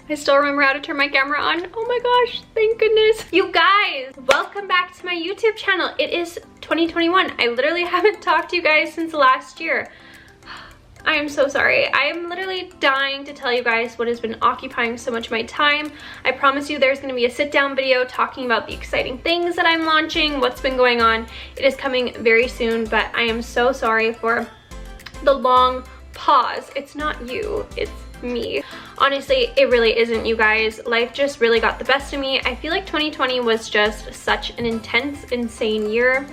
I still remember how to turn my camera on. Oh my gosh, thank goodness. You guys, welcome back to my YouTube channel. It is 2021. I literally haven't talked to you guys since last year. I am so sorry. I am literally dying to tell you guys what has been occupying so much of my time. I promise you there's gonna be a sit-down video talking about the exciting things that I'm launching, what's been going on. It is coming very soon, but I am so sorry for the long pause. It's not you, it's me. Honestly, it really isn't, you guys. Life just really got the best of me. I feel like 2020 was just such an intense, insane year,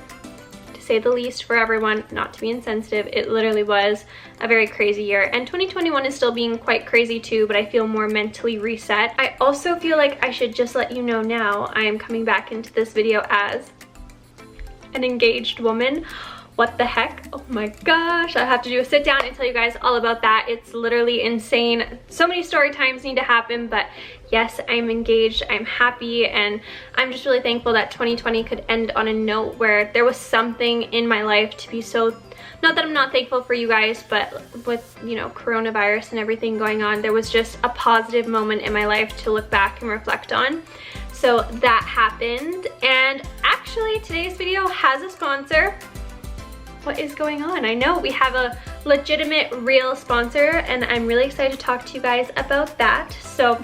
to say the least, for everyone. Not to be insensitive, it literally was a very crazy year, and 2021 is still being quite crazy too, but I feel more mentally reset. I also feel like I should just let you know now I am coming back into this video as an engaged woman. What the heck? Oh my gosh, I have to do a sit down and tell you guys all about that. It's literally insane. So many story times need to happen, but yes, I'm engaged, I'm happy, and I'm just really thankful that 2020 could end on a note where there was something in my life to be so, not that I'm not thankful for you guys, but with, you know, coronavirus and everything going on, there was just a positive moment in my life to look back and reflect on. So that happened, and actually today's video has a sponsor. What is going on? I know we have a legitimate, real sponsor, and I'm really excited to talk to you guys about that. So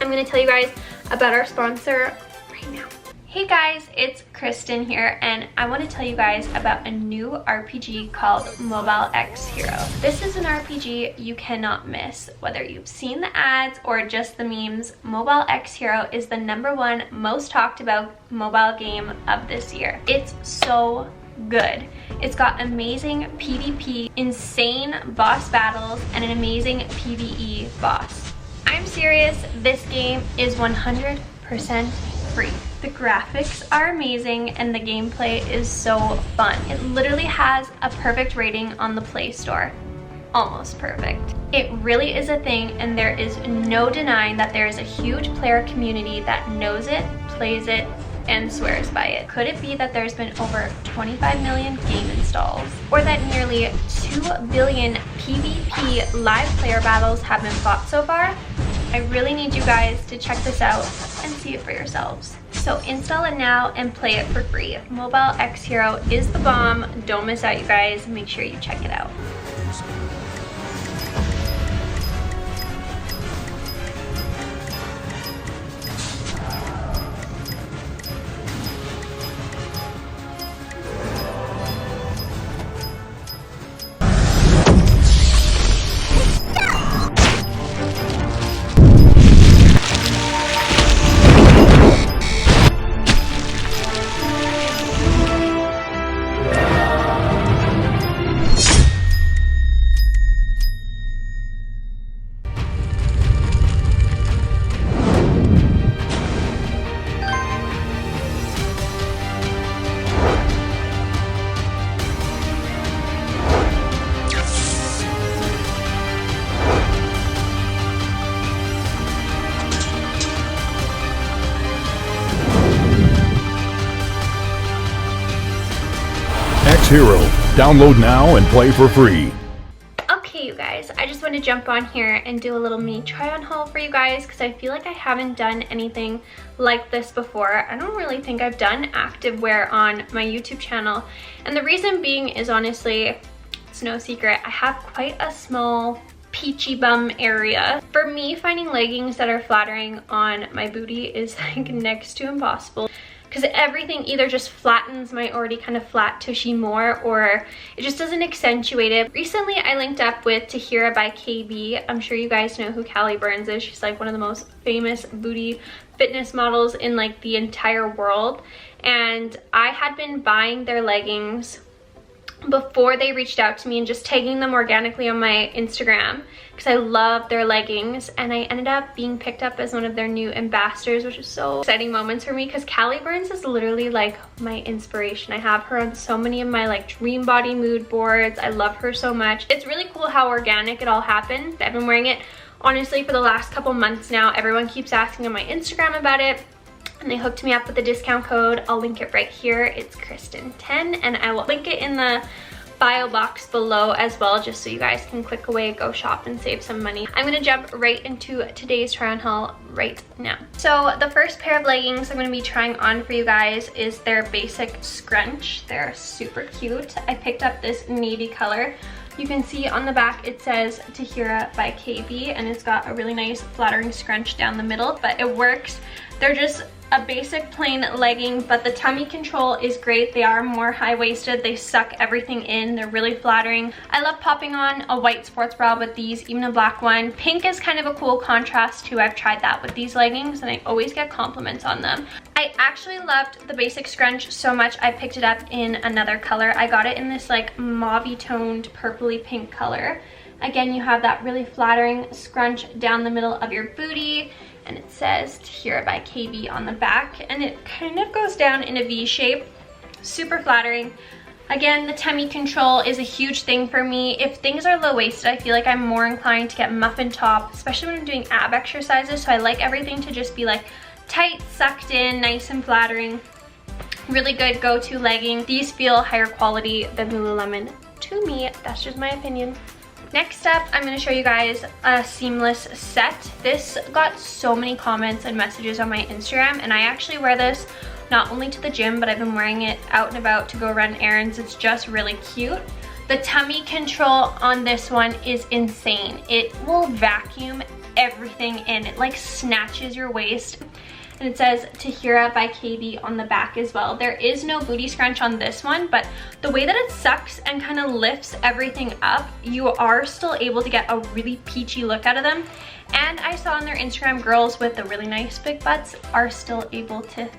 I'm gonna tell you guys about our sponsor right now. Hey guys, it's Krystyn here, and I want to tell you guys about a new RPG called Mobile X Hero. This is an RPG you cannot miss. Whether you've seen the ads or just the memes, Mobile X Hero is the #1 most talked about mobile game of this year. It's so good. It's got amazing PvP, insane boss battles, and an amazing PvE boss. I'm serious, this game is 100% free. The graphics are amazing and the gameplay is so fun. It literally has a perfect rating on the Play Store. Almost perfect. It really is a thing, and there is no denying that there is a huge player community that knows it, plays it, and swears by it. Could it be that there's been over 25 million game installs? Or that nearly 2 billion PvP live player battles have been fought so far? I really need you guys to check this out and see it for yourselves. So install it now and play it for free. Mobile X Hero is the bomb. Don't miss out, you guys. Make sure you check it out. Hero. Download now and play for free. Okay, you guys, I just want to jump on here and do a little mini try-on haul for you guys because I feel like I haven't done anything like this before. I don't really think I've done activewear on my YouTube channel, and the reason being is honestly, it's no secret, I have quite a small peachy bum area. For me, finding leggings that are flattering on my booty is like next to impossible, because everything either just flattens my already kind of flat tushy more, or it just doesn't accentuate it. Recently, I linked up with TAHIRA by KB. I'm sure you guys know who Callie Burns is. She's like one of the most famous booty fitness models in like the entire world. And I had been buying their leggings before they reached out to me and just tagging them organically on my Instagram because I love their leggings, and I ended up being picked up as one of their new ambassadors, which is so exciting moments for me because Callie Burns is literally like my inspiration. I have her on so many of my like dream body mood boards. I love her so much. It's really cool how organic it all happened. I've been wearing it honestly for the last couple months now. Everyone keeps asking on my Instagram about it, and they hooked me up with a discount code. I'll link it right here. It's Krystyn10, and I will link it in the bio box below as well, just so you guys can click away, go shop and save some money. I'm gonna jump right into today's try on haul right now. So the first pair of leggings I'm gonna be trying on for you guys is their basic scrunch. They're super cute. I picked up this navy color. You can see on the back it says TAHIRA by KB, and it's got a really nice flattering scrunch down the middle, but it works. They're just a basic plain legging, but the tummy control is great. They are more high-waisted. They suck everything in. They're really flattering. I love popping on a white sports bra with these, even a black one. Pink is kind of a cool contrast too. I've tried that with these leggings and I always get compliments on them. I actually loved the basic scrunch so much I picked it up in another color. I got it in this like mauve toned purpley pink color. Again, you have that really flattering scrunch down the middle of your booty, and it says TAHIRA by KB on the back, and it kind of goes down in a V shape. Super flattering. Again, the tummy control is a huge thing for me. If things are low-waisted, I feel like I'm more inclined to get muffin top, especially when I'm doing ab exercises, so I like everything to just be like tight, sucked in, nice and flattering. Really good go-to legging. These feel higher quality than Lululemon to me. That's just my opinion. Next up, I'm going to show you guys a seamless set. This got so many comments and messages on my Instagram, and I actually wear this not only to the gym, but I've been wearing it out and about to go run errands. It's just really cute. The tummy control on this one is insane. It will vacuum everything in. It like snatches your waist. And it says TAHIRA by KB on the back as well. There is no booty scrunch on this one, but the way that it sucks and kind of lifts everything up, you are still able to get a really peachy look out of them. And I saw on their Instagram, girls with the really nice big butts are still able to,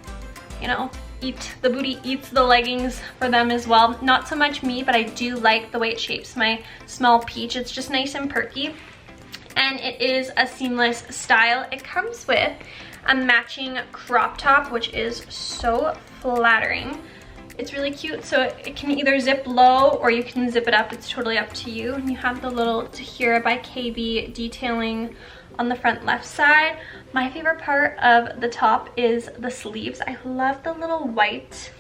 you know, the booty eats the leggings for them as well. Not so much me, but I do like the way it shapes my small peach. It's just nice and perky. And it is a seamless style. It comes with a matching crop top, which is so flattering. It's really cute, so it can either zip low or you can zip it up. It's totally up to you. And you have the little TAHIRA by KB detailing on the front left side. My favorite part of the top is the sleeves. I love the little white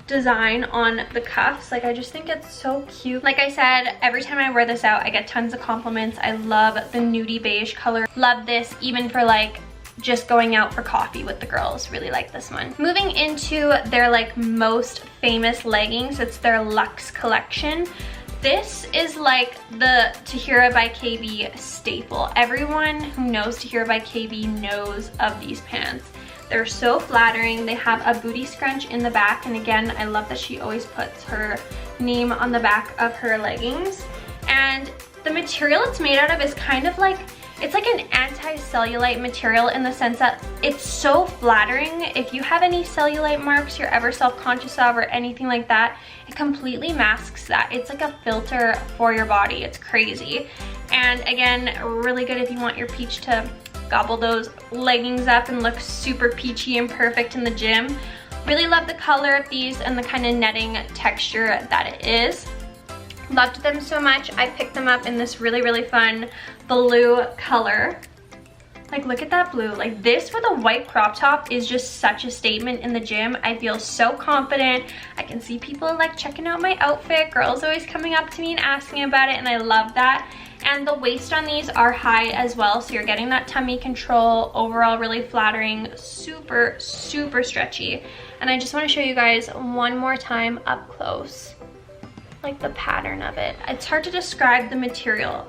design on the cuffs. Like, I just think it's so cute. Like I said, every time I wear this out, I get tons of compliments. I love the nudie beige color. Love this even for like just going out for coffee with the girls. Really like this one. Moving into their like most famous leggings, it's their Luxe collection. This is like the TAHIRA by KB staple. Everyone who knows TAHIRA by KB knows of these pants. They're so flattering. They have a booty scrunch in the back, and again, I love that she always puts her name on the back of her leggings. And the material it's made out of is kind of like, it's like an anti-cellulite material in the sense that it's so flattering. If you have any cellulite marks you're ever self-conscious of or anything like that, it completely masks that. It's like a filter for your body. It's crazy. And again, really good if you want your peach to gobble those leggings up and look super peachy and perfect in the gym. Really love the color of these and the kind of netting texture that it is. Loved them so much. I picked them up in this really, really fun blue color. Like, look at that blue. Like, this with a white crop top is just such a statement in the gym. I feel so confident. I can see people like checking out my outfit. Girls always coming up to me and asking about it, and I love that. And the waist on these are high as well, so you're getting that tummy control. Overall, really flattering, super, super stretchy. And I just want to show you guys one more time up close, like the pattern of it. It's hard to describe the material.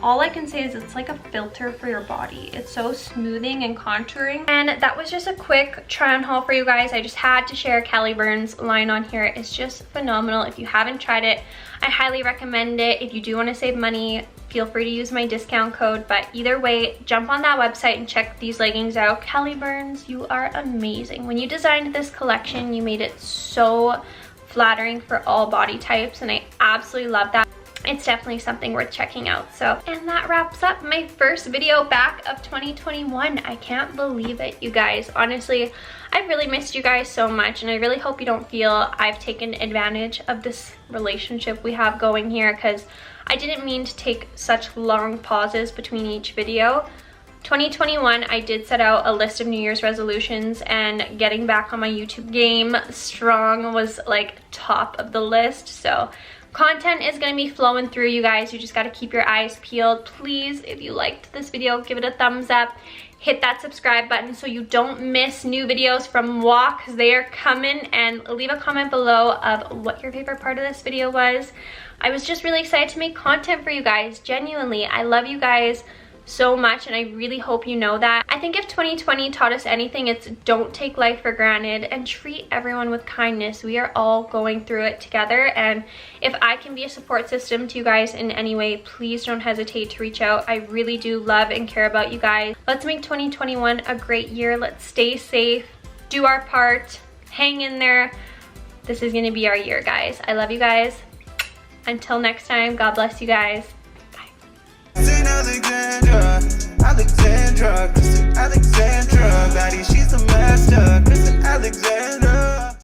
All I can say is it's like a filter for your body. It's so smoothing and contouring. And that was just a quick try on haul for you guys. I just had to share Callie Byrne's line on here. It's just phenomenal. If you haven't tried it, I highly recommend it. If you do want to save money, feel free to use my discount code. But either way, jump on that website and check these leggings out. Callie Byrne's, you are amazing. When you designed this collection, you made it so flattering for all body types, and I absolutely love that. It's definitely something worth checking out. So, and that wraps up my first video back of 2021. I can't believe it, you guys. Honestly, I've really missed you guys so much, and I really hope you don't feel I've taken advantage of this relationship we have going here, because I didn't mean to take such long pauses between each video. 2021, I did set out a list of New Year's resolutions, and getting back on my YouTube game strong was like top of the list. So content is going to be flowing through, you guys. You just got to keep your eyes peeled. Please, if you liked this video, give it a thumbs up. Hit that subscribe button so you don't miss new videos from moi, because they are coming. And leave a comment below of what your favorite part of this video was. I was just really excited to make content for you guys. Genuinely, I love you guys so much, and I really hope you know that. I think if 2020 taught us anything, it's don't take life for granted and treat everyone with kindness. We are all going through it together, and if I can be a support system to you guys in any way, please don't hesitate to reach out. I really do love and care about you guys. Let's make 2021 a great year. Let's stay safe, do our part, hang in there. This is gonna be our year, guys. I love you guys. Until next time, God bless you guys. Alexandra, Krystyn, Alexandra, baddie, she's a master. Krystyn, Alexandra.